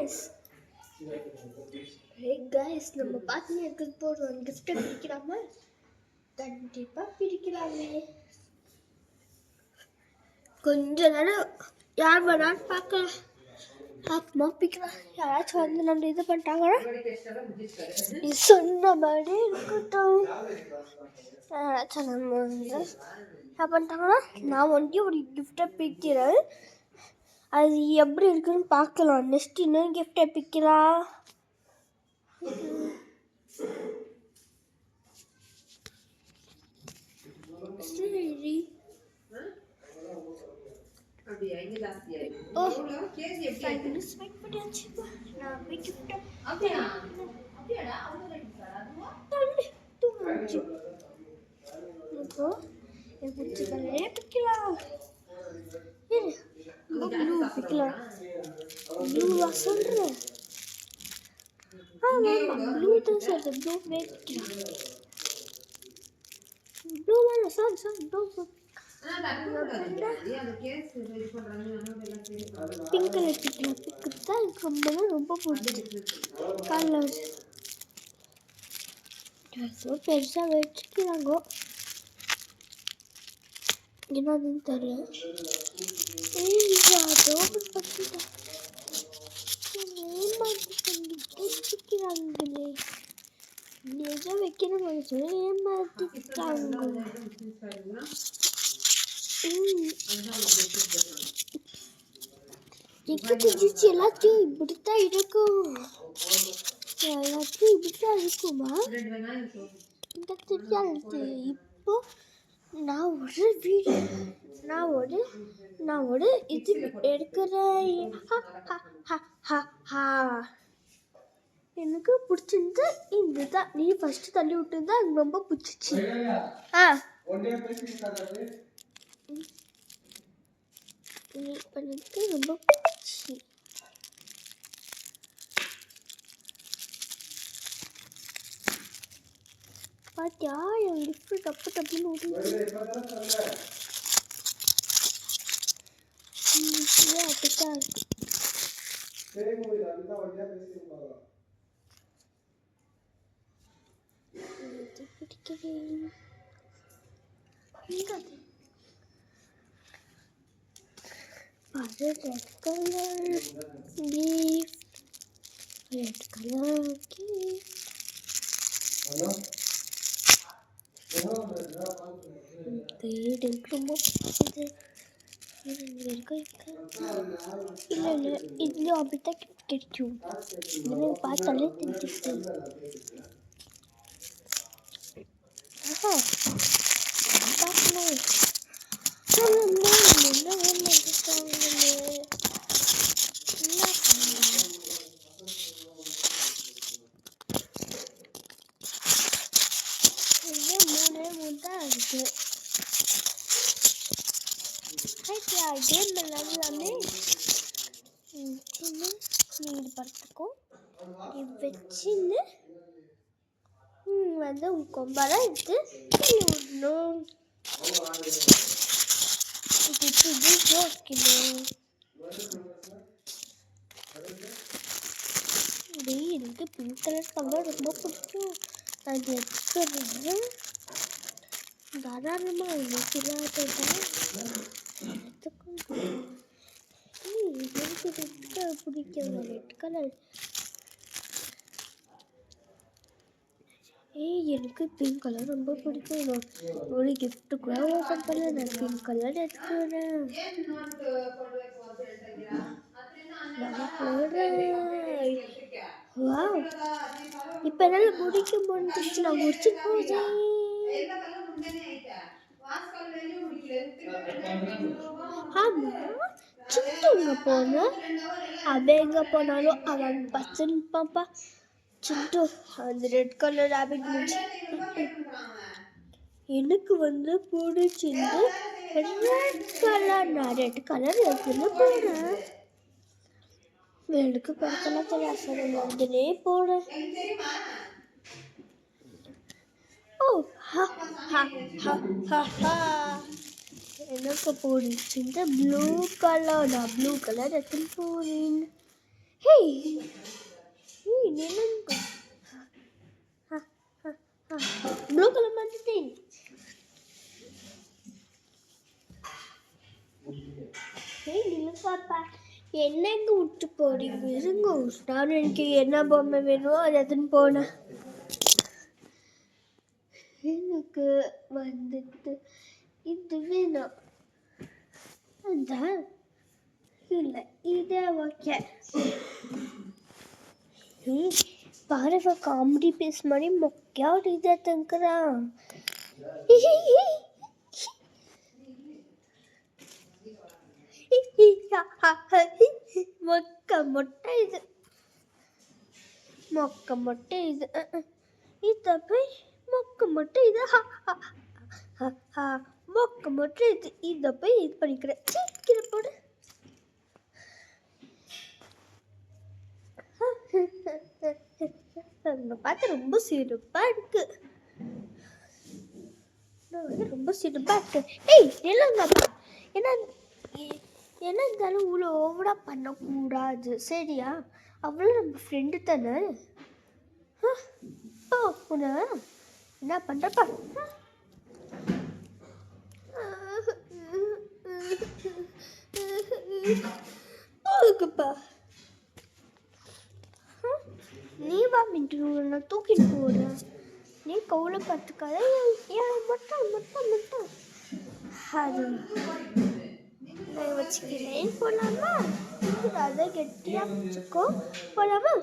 guys. Hey guys, நம்ம பாத்துனே இருக்கிறது போறோம் gift பிரிக்கலாமா? கண்டிப்பா பிரிக்கலாமே. கொஞ்ச நேரம் யார் வரான்னு பார்க்கலாம். அப்புறமா பிரிக்கலாம். யாராச்சும் வந்து நம்ம இது பண்ணிட்டாங்கன்னா நீ சொன்ன மாதிரி இருக்கட்டும். யாராச்சும் நம்ம வந்து என்ன பண்ணிட்டாங்கன்னா நான் வந்து ஒரு கிஃப்டை பிரிக்கிறேன். அது எப்படி இருக்குன்னு பார்க்கலாம். நெக்ஸ்ட் இன்னும் கிஃப்டை பிரிக்கலாம். சரி. பிங்க் கலர் பிங்க் தான் எனக்கு ரொம்ப பிடிச்சிருக்கு. கலர் பெருசாக வச்சுக்கிறாங்க. என்னதுன்னு தெரியல. ஏமாத்திக்கிறாங்களே. நிஜம் வைக்கணும் சொல்லி ஏமாத்திட்டாங்க. எல்லாத்தையும் இப்படித்தான் இருக்கும். எல்லாத்தையும் இப்படித்தான் இருக்குமா இந்த தெரியாது. இப்போ நான் ஒரு இது எடுக்கிறேன். எனக்கு பிடிச்சிருந்து இதுதான். நீ ஃபர்ஸ்ட் தள்ளி விட்டுருந்தா எனக்கு ரொம்ப பிடிச்சிச்சு. எனக்கு ரொம்ப பிடிச்சி. பாத்தியா என் லிஃப்ட் டப்பு டப்புன்னு ஓடுது. அப்படித்தான் இருக்கு. பிடிக்கிறேன். Red colour gift. Red colour gift. எனக்கு ரொம்ப பிடிச்சது. இல்லை இதுலேயும் அப்படித்தான் கிஃப்ட் கிடைக்கும். இதெல்லாம் பார்த்தாலே தெரிஞ்சிச்சு. பார்க்கணும். தான் இருக்கு. கேம் எல்லாமே நீங்கள் பார்த்துக்கோ. வச்சுன்னு வந்து உங்கள் கொம்பாலாம் எடுத்து விடணும். எனக்கு பிங்க் கலர் கலர் ரொம்ப பிடிக்கும். அது எடுத்துக்கிறேன். தாராளமாக எனக்கு பிடிக்கும் ரெட் கலர். எனக்கு பிங்க் கலர் ரொம்ப பிடிக்கும். ஒரு கிஃப்ட் கூட ஓப்பன் பண்ணல. நான் பிங்க் கலர் எடுத்துக்கிறேன். இப்போ என்னால் முடிக்க முடிஞ்சிச்சு. நான் முடிச்சு போகிறேன். ஆமா சின்ன போனோம். அவன் எங்கே போனாலும் அவன் பச்சன் பாப்பா சிண்டு அந்த ரெட் கலர் ரேபிட் மூச்சு எனக்கு வந்து பிடிச்சிருந்து ரெட் கலர். நான் ரெட் கலர் எடுத்துன்னு போனேன். எனக்கு படத்தெல்லாம் தெரியாது. வந்துனே போனேன். எனக்கு பிடிச்சிருந்த ப்ளூ கலர். நான் ப்ளூ கலர் எடுத்துன்னு போனேன். ஹேய் ஹேய் நில்லுங்க. ப்ளூ கலர் வந்துட்டேன். ஹேய் நில்லு பாப்பா. என்னங்க விட்டு போறீங்க? இருங்க, நான் எனக்கு என்ன பொம்மை வேணுமோ அதை எடுத்துன்னு போனேன். எனக்கு வந்துட்டு இது வேணும். அதான் இல்லை, இதே ஓகே. பாருங்க, காமெடி பீஸ் மாதிரி மொக்கையா ஒரு இதை தங்குறான். மொக்க மொட்டை இது, மொக்க மொட்டை இது. இதை போய் மொக்க மொட்டை இது, மொக்க மொட்டை இது. இதை போய் இது பண்ணிக்கிறேன். கீழே போடு. பார்த்து ரொம்ப சிரிப்பா இருக்கு. ரொம்ப சிரிப்பா இருக்கு. ஏய் நில்லுங்கப்பா. ஏன்னா என்ன இருந்தாலும் இவ்வளோ ஓவரா பண்ணக்கூடாது, சரியா? அவ்வளோ நம்ம ஃப்ரெண்டு தானே. உன என்ன பண்றப்பா? போகுப்பா. நீ வா மின்ட்டு, நான் தூக்கிட்டு போறேன். நீ கவுளை பார்த்துக்காத. ஏன் மட்டும் மட்டும் மட்டும் அது நான் வச்சுக்கிறேன். போலாமா? அதை கெட்டியா வச்சுக்கோ. போலாமா?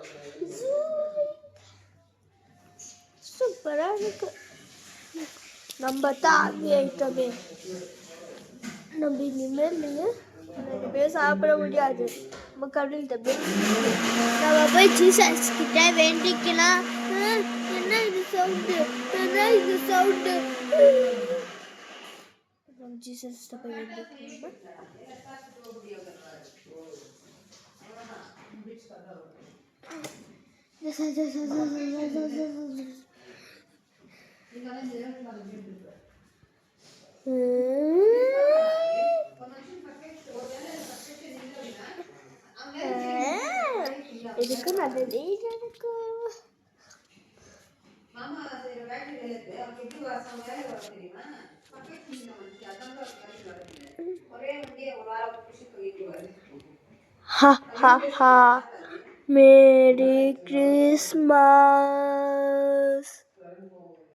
சூப்பரா இருக்கு. நம்ம தான் ஆர்மி ஆயிட்டோமே. நம்ம இனிமேல் சாப்பிட முடியாது. நம்ம கடவுள் தம்பி, நம்ம போய் ஜீசஸ் கிட்ட வேண்டிக்கலாம். என்ன இது சவுண்டு? என்ன இது சவுண்டு? ஜீசஸ் போய் வேண்டிக்கலாமா? இதுக்கு நல்லதே நடக்கும். Merry Christmas.